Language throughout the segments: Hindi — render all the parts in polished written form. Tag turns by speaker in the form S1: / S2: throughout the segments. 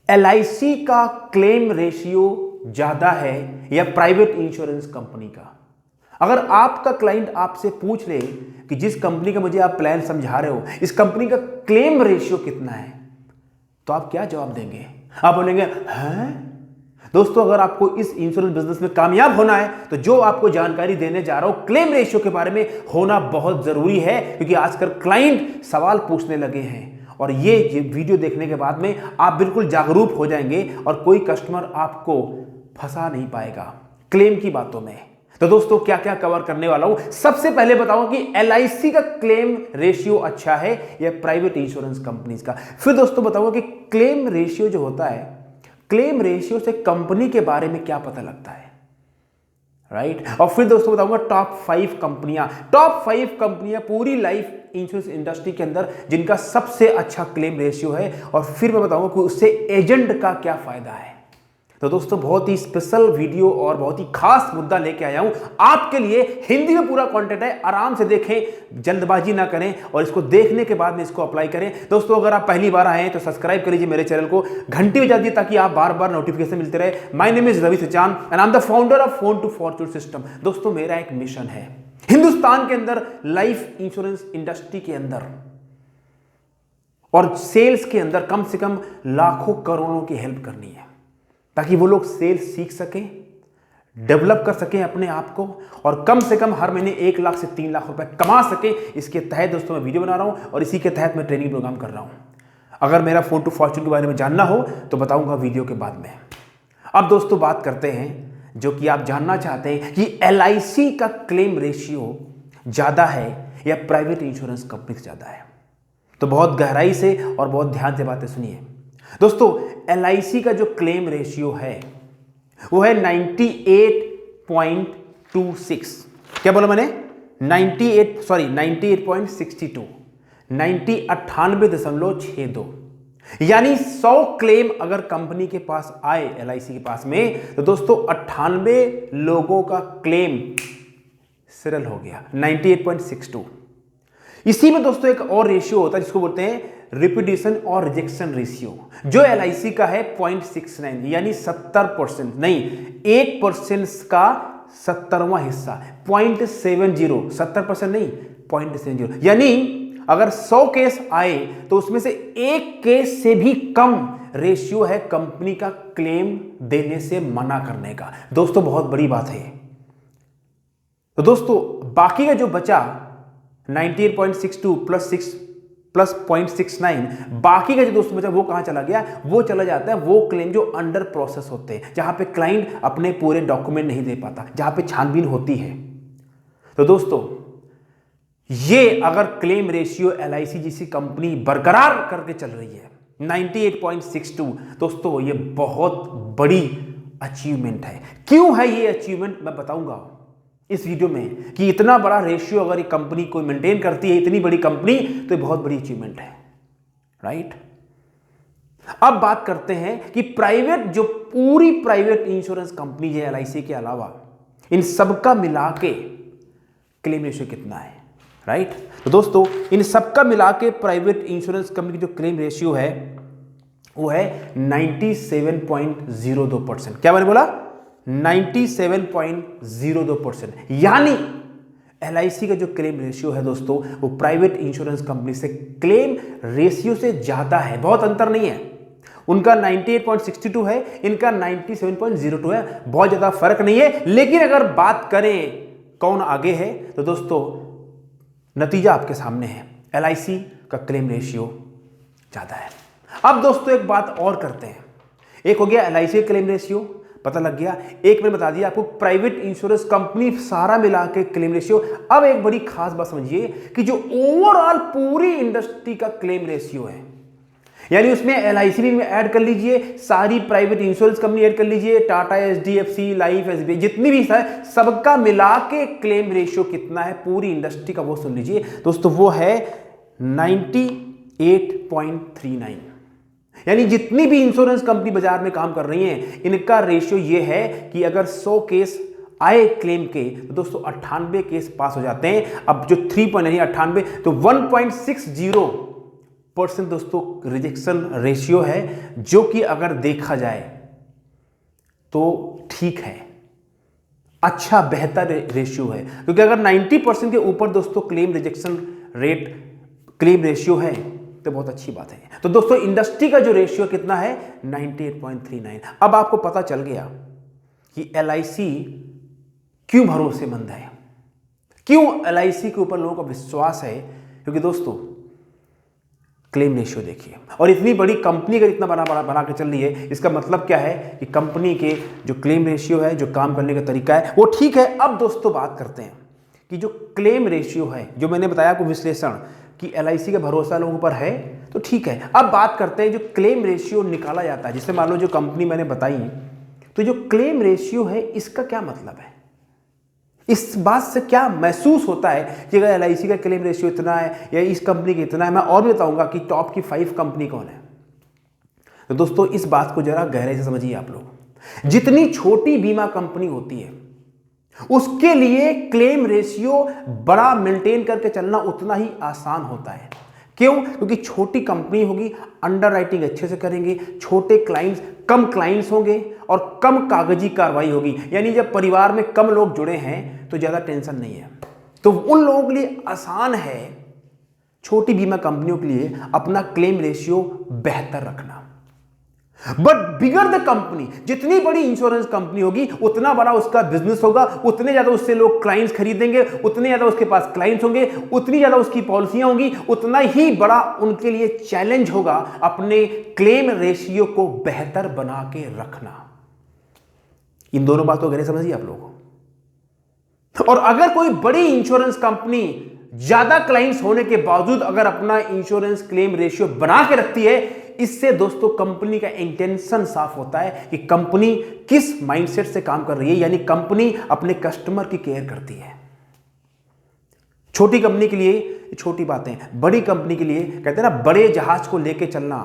S1: एलआईसी का क्लेम रेशियो ज्यादा है या प्राइवेट इंश्योरेंस कंपनी का? अगर आपका क्लाइंट आपसे पूछ ले कि जिस कंपनी का मुझे आप प्लान समझा रहे हो, इस कंपनी का क्लेम रेशियो कितना है, तो आप क्या जवाब देंगे? आप बोलेंगे हैं? दोस्तों, अगर आपको इस इंश्योरेंस बिजनेस में कामयाब होना है तो जो आपको जानकारी देने जा रहा हूं क्लेम रेशियो के बारे में होना बहुत जरूरी है, क्योंकि आजकल क्लाइंट सवाल पूछने लगे हैं और ये वीडियो देखने के बाद में आप बिल्कुल जागरूक हो जाएंगे और कोई कस्टमर आपको फंसा नहीं पाएगा क्लेम की बातों में। तो दोस्तों, क्या क्या कवर करने वाला हूं। सबसे पहले बताऊंगा कि एलआईसी का क्लेम रेशियो अच्छा है या प्राइवेट इंश्योरेंस कंपनीज का। फिर दोस्तों बताऊंगा कि क्लेम रेशियो जो होता है, क्लेम रेशियो से कंपनी के बारे में क्या पता लगता है, राइट। और फिर दोस्तों बताऊंगा टॉप 5 कंपनियां पूरी लाइफ इंश्योरेंस इंडस्ट्री के अंदर जिनका सबसे अच्छा क्लेम रेशियो है, और फिर मैं बताऊंगा कि उससे एजेंट का क्या फायदा है। तो दोस्तों, बहुत ही स्पेशल वीडियो और बहुत ही खास मुद्दा लेके आया हूं आपके लिए। हिंदी में पूरा कंटेंट है, आराम से देखें, जल्दबाजी ना करें और इसको देखने के बाद में इसको अप्लाई करें। दोस्तों, अगर आप पहली बार आए हैं तो सब्सक्राइब कर लीजिए मेरे चैनल को, घंटी बजा दीजिए ताकि आप बार बार नोटिफिकेशन मिलते रहे। My name is Ravi Sachan and I am the founder of phone to fortune system. दोस्तों, मेरा एक मिशन है हिंदुस्तान के अंदर लाइफ इंश्योरेंस इंडस्ट्री के अंदर और सेल्स के अंदर कम से कम लाखों करोड़ों की हेल्प करनी है, ताकि वो लोग सेल्स सीख सकें, डेवलप कर सकें अपने आप को और कम से कम हर महीने 1 लाख से 3 लाख रुपए कमा सकें। इसके तहत दोस्तों मैं वीडियो बना रहा हूं और इसी के तहत मैं ट्रेनिंग प्रोग्राम कर रहा हूं। अगर मेरा फोन टू फॉर्च्यून के बारे में जानना हो तो बताऊंगा वीडियो के बाद में। अब दोस्तों बात करते हैं जो कि आप जानना चाहते हैं कि एलआईसी का क्लेम रेशियो ज्यादा है या प्राइवेट इंश्योरेंस कंपनी से ज्यादा है। तो बहुत गहराई से और बहुत ध्यान से बातें सुनिए। दोस्तों, एलआईसी का जो क्लेम रेशियो है वो है 98.26। क्या बोला मैंने? 98.62, 98.62। यानी 100 क्लेम अगर कंपनी के पास आए, एलआईसी के पास में, तो दोस्तों 98 लोगों का क्लेम सेटल हो गया, 98.62। इसी में दोस्तों एक और रेशियो होता है जिसको बोलते हैं रिपीटिशन और रिजेक्शन रेशियो, जो एलआईसी का है 0.69, यानी 70% नहीं, 1% का 70वां हिस्सा, 0.70, 70% नहीं, 0.70। यानी अगर 100 केस आए तो उसमें से 1 केस से भी कम रेशियो है कंपनी का क्लेम देने से मना करने का। दोस्तों, बहुत बड़ी बात है। तो दोस्तों, बाकी का जो बचा 98.62 प्लस 0.69, बाकी का जो दोस्तों बचा वो कहां चला गया? वो चला जाता है वो क्लेम जो अंडर प्रोसेस होते हैं, जहां पे क्लाइंट अपने पूरे डॉक्यूमेंट नहीं दे पाता, जहां पे छानबीन होती है। तो दोस्तों, ये अगर क्लेम रेशियो एलआईसी जैसी कंपनी बरकरार करके चल रही है 98.62, दोस्तों ये बहुत बड़ी अचीवमेंट है। क्यों है ये अचीवमेंट, मैं बताऊंगा इस वीडियो में कि इतना बड़ा रेशियो अगर ये कंपनी कोई मेंटेन करती है, इतनी बड़ी कंपनी, तो ये बहुत बड़ी अचीवमेंट है, राइट। अब बात करते हैं कि प्राइवेट, जो पूरी प्राइवेट इंश्योरेंस कंपनी है एलआईसी के अलावा, इन सबका मिला के क्लेम रेशियो कितना है, राइट। तो दोस्तों, इन सबका मिला के प्राइवेट इंश्योरेंस कंपनी की जो क्लेम रेशियो है वो है 97.02%। क्या मैंने बोला? 97.02%। यानी एलआईसी का जो क्लेम रेशियो है दोस्तों, वो प्राइवेट इंश्योरेंस कंपनी से क्लेम रेशियो से ज्यादा है, बहुत अंतर नहीं है। उनका 98.62 है, इनका 97.02 है, बहुत ज्यादा फर्क नहीं है। लेकिन अगर बात करें कौन आगे है, तो दोस्तों नतीजा आपके सामने है, एलआईसी का क्लेम रेशियो ज्यादा है। अब दोस्तों एक बात और करते हैं, एक हो गया एलआईसी का क्लेम रेशियो पता लग गया, एक मैंने बता दिया आपको प्राइवेट इंश्योरेंस कंपनी सारा मिला के क्लेम रेशियो। अब एक बड़ी खास बात समझिए कि जो ओवरऑल पूरी इंडस्ट्री का क्लेम रेशियो है, यानी उसमें एलआईसी भी ऐड कर लीजिए, सारी प्राइवेट इंश्योरेंस कंपनी ऐड कर लीजिए, टाटा, एचडीएफसी, लाइफ, एसबीआई, जितनी भी है सबका मिला के क्लेम रेशियो कितना है पूरी इंडस्ट्री का, वो सुन लीजिए दोस्तों, वो है 98.39। यानी जितनी भी इंश्योरेंस कंपनी बाजार में काम कर रही हैं, इनका रेशियो ये है कि अगर 100 केस आए क्लेम के, तो दोस्तों 98 केस पास हो जाते हैं। अब जो 3 पॉइंट यानी 98, तो 1.60 परसेंट दोस्तों रिजेक्शन रेशियो है, जो कि अगर देखा जाए तो ठीक है, अच्छा बेहतर रेशियो है। क्योंकि अगर 90% के ऊपर दोस्तों claim rejection rate, claim ratio है तो बहुत अच्छी बात है। तो दोस्तों इंडस्ट्री का जो रेशियो कितना है 98.39। अब आपको पता चल गया कि LIC क्यों भरोसेमंद है, क्यों LIC के ऊपर लोगों का विश्वास है। क्योंकि दोस्तों क्लेम रेशियो देखिए, और इतनी बड़ी कंपनी अगर इतना बना के चल रही है, इसका मतलब क्या है कि कंपनी के जो क्लेम रेशियो है, जो काम करने का तरीका है वो ठीक है। अब दोस्तों बात करते हैं कि जो क्लेम रेशियो है, जो मैंने बताया आपको विश्लेषण कि LIC का भरोसा लोगों पर है, तो ठीक है। अब बात करते हैं जो क्लेम रेशियो निकाला जाता है, जिससे मान लो जो कंपनी मैंने बताई, तो जो क्लेम रेशियो है इसका क्या मतलब है, इस बात से क्या महसूस होता है कि अगर LIC का क्लेम रेशियो इतना है या इस कंपनी का इतना है। मैं और भी बताऊंगा कि टॉप की 5 कंपनी कौन है। तो दोस्तों इस बात को जरा गहराई से समझिए आप लोग। जितनी छोटी बीमा कंपनी होती है उसके लिए क्लेम रेशियो बड़ा मेंटेन करके चलना उतना ही आसान होता है। क्यों? क्योंकि छोटी कंपनी होगी, अंडरराइटिंग अच्छे से करेंगे, छोटे क्लाइंट्स, कम क्लाइंट्स होंगे और कम कागजी कार्रवाई होगी। यानी जब परिवार में कम लोग जुड़े हैं तो ज्यादा टेंशन नहीं है, तो उन लोगों के लिए आसान है, छोटी बीमा कंपनियों के लिए अपना क्लेम रेशियो बेहतर रखना। बट बिगर द कंपनी, जितनी बड़ी इंश्योरेंस कंपनी होगी उतना बड़ा उसका बिजनेस होगा, उतने ज्यादा उससे लोग क्लाइंट्स खरीदेंगे, उतने ज्यादा उसके पास क्लाइंट्स होंगे, उतनी ज्यादा उसकी पॉलिसियां होंगी, उतना ही बड़ा उनके लिए चैलेंज होगा अपने क्लेम रेशियो को बेहतर बना के रखना। इन दोनों बातों को समझिए आप लोग। और अगर कोई बड़ी इंश्योरेंस कंपनी ज्यादा क्लाइंट्स होने के बावजूद अगर अपना इंश्योरेंस क्लेम रेशियो बना के रखती है, इससे दोस्तों कंपनी का इंटेंशन साफ होता है कि कंपनी किस माइंडसेट से काम कर रही है, यानी कंपनी अपने कस्टमर की केयर करती है। छोटी कंपनी के लिए छोटी बातें, बड़ी कंपनी के लिए कहते हैं ना, बड़े जहाज को लेके चलना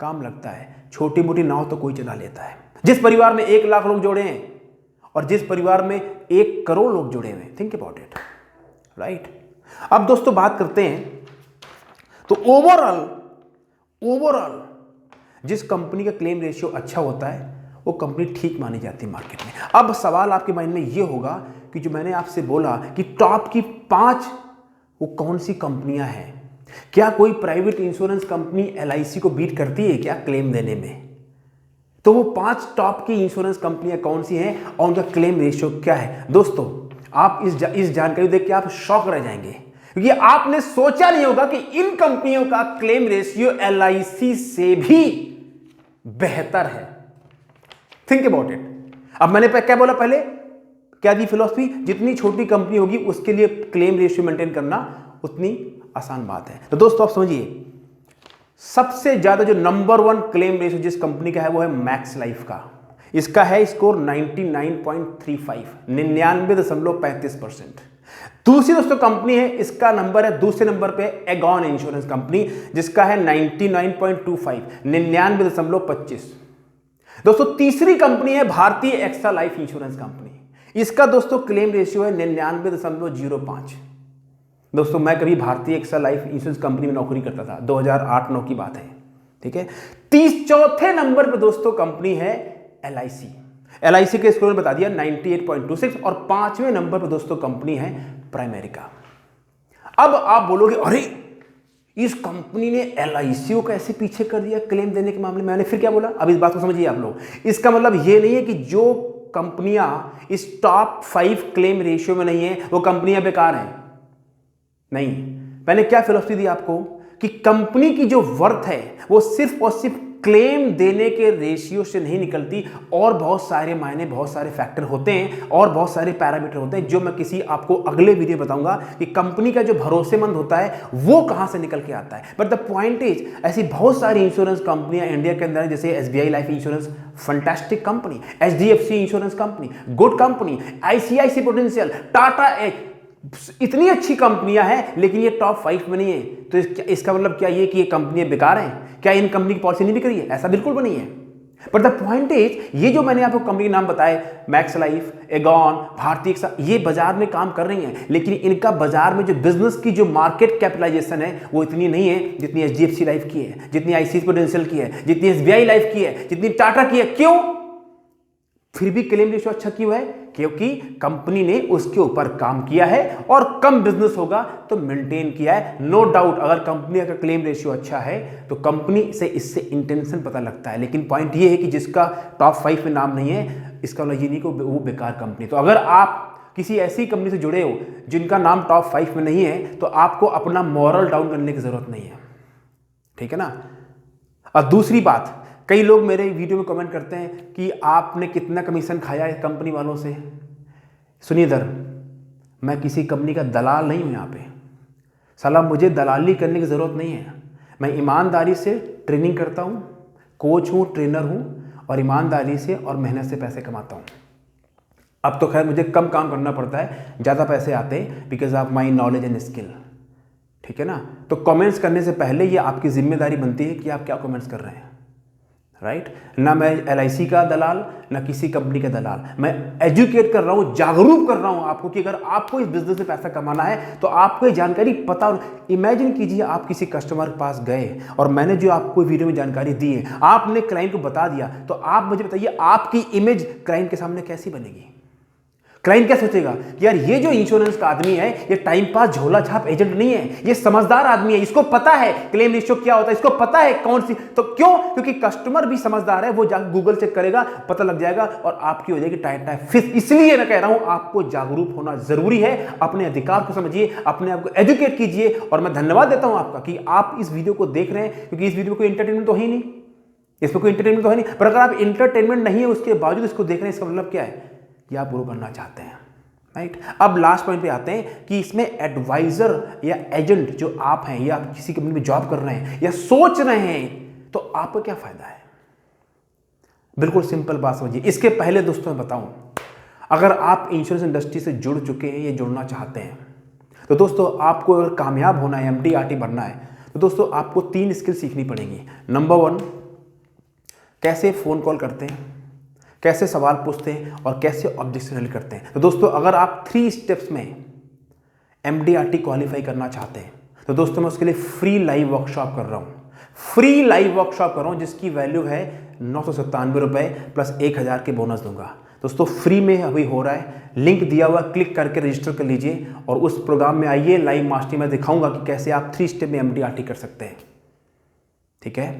S1: काम लगता है, छोटी मोटी नाव तो कोई चला लेता है। जिस परिवार में 1 लाख लोग जुड़े हैं और जिस परिवार में 1 करोड़ लोग जुड़े हुए हैं, थिंक अबाउट इट, राइट। अब दोस्तों बात करते हैं, तो ओवरऑल जिस कंपनी का क्लेम रेशियो अच्छा होता है वो कंपनी ठीक मानी जाती है मार्केट में। अब सवाल आपके माइंड में ये होगा कि जो मैंने आपसे बोला कि टॉप की 5 वो कौन सी कंपनियां हैं, क्या कोई प्राइवेट इंश्योरेंस कंपनी LIC को बीट करती है क्या क्लेम देने में? तो वो 5 टॉप की इंश्योरेंस कंपनियां कौन सी हैं और उनका क्लेम रेशियो क्या है? दोस्तों आप इस जानकारी देख के आप शॉक रह जाएंगे, क्योंकि आपने सोचा नहीं होगा कि इन कंपनियों का क्लेम रेशियो LIC से भी बेहतर है। Think about it. अब मैंने क्या बोला पहले, क्या दी फिलॉसफी, जितनी छोटी कंपनी होगी उसके लिए क्लेम रेशियो मेंटेन करना उतनी आसान बात है। तो दोस्तों आप समझिए, सबसे ज्यादा जो नंबर 1 क्लेम रेशियो जिस कंपनी का है वो है मैक्स लाइफ का। इसका है स्कोर 99.35, 99.35%। दूसरी दोस्तों कंपनी है, इसका नंबर है, दूसरे नंबर पे एगॉन इंश्योरेंस कंपनी, जिसका है 99.25, 99.25। दोस्तों तीसरी कंपनी है भारतीय एक्सा लाइफ इंश्योरेंस कंपनी, इसका दोस्तों क्लेम रेशियो है 99.05। दोस्तों मैं कभी भारतीय एक्सा लाइफ इंश्योरेंस कंपनी में नौकरी करता था, 2008-9 की बात है, ठीक है। चौथे नंबर पर दोस्तों कंपनी है LIC के स्कोर में बता दिया 98.26, और 5वें नंबर पर दोस्तों कंपनी है प्राइमेरिका। अब आप बोलोगे अरे इस कंपनी ने LIC को कैसे पीछे कर दिया क्लेम देने के मामले में? मैंने फिर क्या बोला, अब इस बात को समझिए आप लोग। इसका मतलब ये नहीं है कि जो कंपनियां इस टॉप 5 क्लेम रेशियो में नहीं है वो कंपनियां बेकार हैं, नहीं। मैंने क्या फिलॉसफी दी आपको कि कंपनी की जो वर्थ है वो सिर्फ और सिर्फ क्लेम देने के रेशियो से नहीं निकलती, और बहुत सारे मायने, बहुत सारे फैक्टर होते हैं और बहुत सारे पैरामीटर होते हैं, जो मैं किसी आपको अगले वीडियो बताऊंगा कि कंपनी का जो भरोसेमंद होता है वो कहां से निकल के आता है। बट द पॉइंट इज, ऐसी बहुत सारी इंश्योरेंस कंपनियां इंडिया के अंदर है, जैसे SBI life insurance, fantastic company, HDFC insurance company, good company, ICICI prudential, Tata, इतनी अच्छी कंपनियां हैं, लेकिन ये टॉप 5 में नहीं है। तो इसका मतलब क्या ये कि ये कंपनियां बेकार हैं? क्या इन कंपनी की पॉलिसी नहीं बिक रही है? ऐसा बिल्कुल भी नहीं है। बट द पॉइंट इज, ये जो मैंने आपको कंपनी के नाम बताए, मैक्स लाइफ, एगॉन, भारतीय, ये बाजार में काम कर रही हैं, लेकिन इनका बाजार में जो बिजनेस की जो मार्केट कैपिटलाइजेशन है वो इतनी नहीं है जितनी एचडीएफसी लाइफ की है, जितनी आईसीआईसीआई प्रूडेंशियल की है, जितनी एसबीआई लाइफ की है, जितनी टाटा की है। क्यों? फिर भी क्लेम रेशियो अच्छा क्यों है? क्योंकि कंपनी ने उसके ऊपर काम किया है और कम बिजनेस होगा तो मेंटेन किया है। नो डाउट, अगर कंपनी का क्लेम रेशियो अच्छा है तो कंपनी से इससे इंटेंशन पता लगता है, लेकिन पॉइंट ये है कि जिसका टॉप 5 में नाम नहीं है, इसका मतलब ये नहीं कि वो बेकार कंपनी। तो अगर आप किसी ऐसी कंपनी से जुड़े हो जिनका नाम टॉप 5 में नहीं है, तो आपको अपना मॉरल डाउन करने की जरूरत नहीं है, ठीक है ना। और दूसरी बात, कई लोग मेरे वीडियो में कमेंट करते हैं कि आपने कितना कमीशन खाया है कंपनी वालों से। सुनिए इधर, मैं किसी कंपनी का दलाल नहीं हूं। यहाँ पे साला मुझे दलाली करने की ज़रूरत नहीं है। मैं ईमानदारी से ट्रेनिंग करता हूं, कोच हूं, ट्रेनर हूं, और ईमानदारी से और मेहनत से पैसे कमाता हूं। अब तो खैर मुझे कम काम करना पड़ता है, ज़्यादा पैसे आते हैं because of my knowledge and skill, ठीक है ना। तो कमेंट्स करने से पहले ये आपकी जिम्मेदारी बनती है कि आप क्या कमेंट्स कर रहे हैं, राइट। ना मैं एलआईसी का दलाल, ना किसी कंपनी का दलाल, मैं एजुकेट कर रहा हूं, जागरूक कर रहा हूं आपको कि अगर आपको इस बिजनेस में पैसा कमाना है तो आपको ये जानकारी पता। इमेजिन कीजिए आप किसी कस्टमर के पास गए और मैंने जो आपको वीडियो में जानकारी दी है आपने क्लाइंट को बता दिया, तो आप मुझे बताइए आपकी इमेज क्लाइंट के सामने कैसी बनेगी? क्लाइंट क्या सोचेगा कि यार ये जो इंश्योरेंस का आदमी है ये टाइम पास झोला छाप एजेंट नहीं है, ये समझदार आदमी है, इसको पता है क्लेम रेशियो क्या होता है, इसको पता है कौन सी। तो क्यों? क्योंकि कस्टमर भी समझदार है, वो जाकर गूगल चेक करेगा, पता लग जाएगा और आपकी हो जाएगी टाइट टाइट फिर। इसलिए मैं कह रहा हूं आपको जागरूक होना जरूरी है। अपने अधिकार को समझिए, अपने आप को एजुकेट कीजिए। और मैं धन्यवाद देता हूं आपका कि आप इस वीडियो को देख रहे हैं, क्योंकि इस वीडियो में कोई इंटरटेनमेंट तो है ही नहीं, इसमें कोई इंटरटेनमेंट तो है नहीं। पर अगर आप इंटरटेनमेंट नहीं है उसके बावजूद इसको देख रहे हैं, इसका मतलब क्या है? कि आप ग्रो करना चाहते हैं, राइट। अब लास्ट पॉइंट पे आते हैं कि इसमें एडवाइजर या एजेंट जो आप हैं या आप किसी कंपनी में जॉब कर रहे हैं या सोच रहे हैं, तो आपको क्या फायदा है? बिल्कुल सिंपल बात समझिए। इसके पहले दोस्तों मैं बताऊं, अगर आप इंश्योरेंस इंडस्ट्री से जुड़ चुके हैं या जुड़ना चाहते हैं, तो दोस्तों आपको अगर कामयाब होना है, MDRT बनना है, तो दोस्तों आपको 3 स्किल सीखनी पड़ेंगी। नंबर 1, कैसे फोन कॉल करते हैं, कैसे सवाल पूछते हैं और कैसे ऑब्जेक्शन हैंडल करते हैं। तो दोस्तों अगर आप 3 स्टेप्स में MDRT क्वालिफाई करना चाहते हैं, तो दोस्तों मैं उसके लिए फ्री लाइव वर्कशॉप कर रहा हूं। फ्री लाइव वर्कशॉप कर रहा हूं जिसकी वैल्यू है 997 रुपए प्लस 1000 के बोनस दूंगा। दोस्तों फ्री में अभी हो रहा है, लिंक दिया हुआ, क्लिक करके रजिस्टर कर लीजिए और उस प्रोग्राम में आइए। लाइव मास्टरी में दिखाऊंगा कि कैसे आप 3 स्टेप में MDRT कर सकते हैं, ठीक है।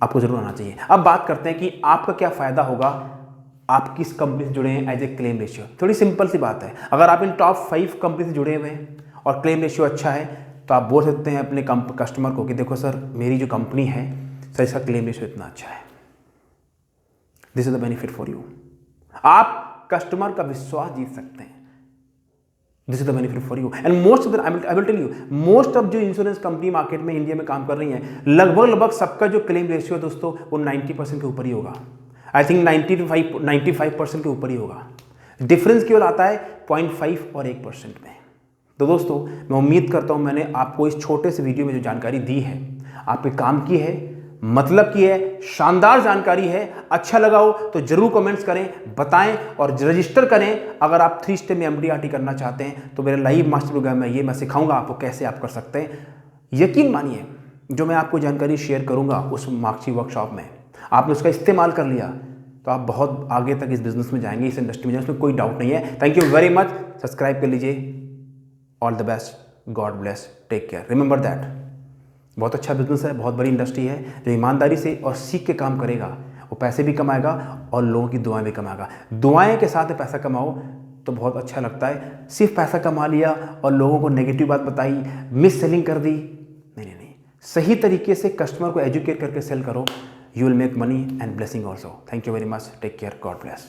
S1: आपको जरूर आना चाहिए। अब बात करते हैं कि आपका क्या फायदा होगा, आप किस कंपनी से जुड़े हैं एज ए क्लेम रेशियो। थोड़ी सिंपल सी बात है, अगर आप इन टॉप 5 कंपनी से जुड़े हुए हैं और क्लेम रेशियो अच्छा है, तो आप बोल सकते हैं अपने कस्टमर को कि देखो सर मेरी जो कंपनी है सर इसका क्लेम रेशियो इतना अच्छा है, this is the benefit for you. आप कस्टमर का विश्वास जीत सकते हैं, this is the benefit for you. And most of I will tell you, most of जो इंश्योरेंस कंपनी मार्केट में इंडिया में काम कर रही हैं, लगभग सबका जो क्लेम रेशियो है दोस्तों वो 90% के ऊपर ही होगा। आई थिंक 95% के ऊपर ही होगा। डिफरेंस केवल आता है 0.5 और 1% में। तो दोस्तों मैं उम्मीद करता हूं मैंने आपको इस छोटे से वीडियो में जो जानकारी दी है आप पे काम की है, मतलब की है, शानदार जानकारी है। अच्छा लगा हो तो जरूर कमेंट्स करें, बताएं और रजिस्टर करें। अगर आप 3 स्टेप में MDRT करना चाहते हैं तो मेरे लाइव मास्टर प्रोग्राम में ये मैं सिखाऊंगा आपको कैसे आप कर सकते हैं। यकीन मानिए जो मैं आपको जानकारी शेयर करूंगा उस मार्क्सी वर्कशॉप में, आपने उसका इस्तेमाल कर लिया तो आप बहुत आगे तक इस बिजनेस में जाएंगे, इस इंडस्ट्री में जाएंगे, उसमें कोई डाउट नहीं है। Thank you very much. Subscribe कर लीजिए। All the best, God bless, take care, remember that. बहुत अच्छा बिजनेस है, बहुत बड़ी इंडस्ट्री है। जो ईमानदारी से और सीख के काम करेगा वो पैसे भी कमाएगा और लोगों की दुआएं भी कमाएगा। दुआएं के साथ पैसा कमाओ तो बहुत अच्छा लगता है। सिर्फ पैसा कमा लिया और लोगों को नेगेटिव बात बताई, मिस सेलिंग कर दी, नहीं। सही तरीके से कस्टमर को एजुकेट करके सेल करो, you will make money and blessing also. Thank you very much. Take care. God bless.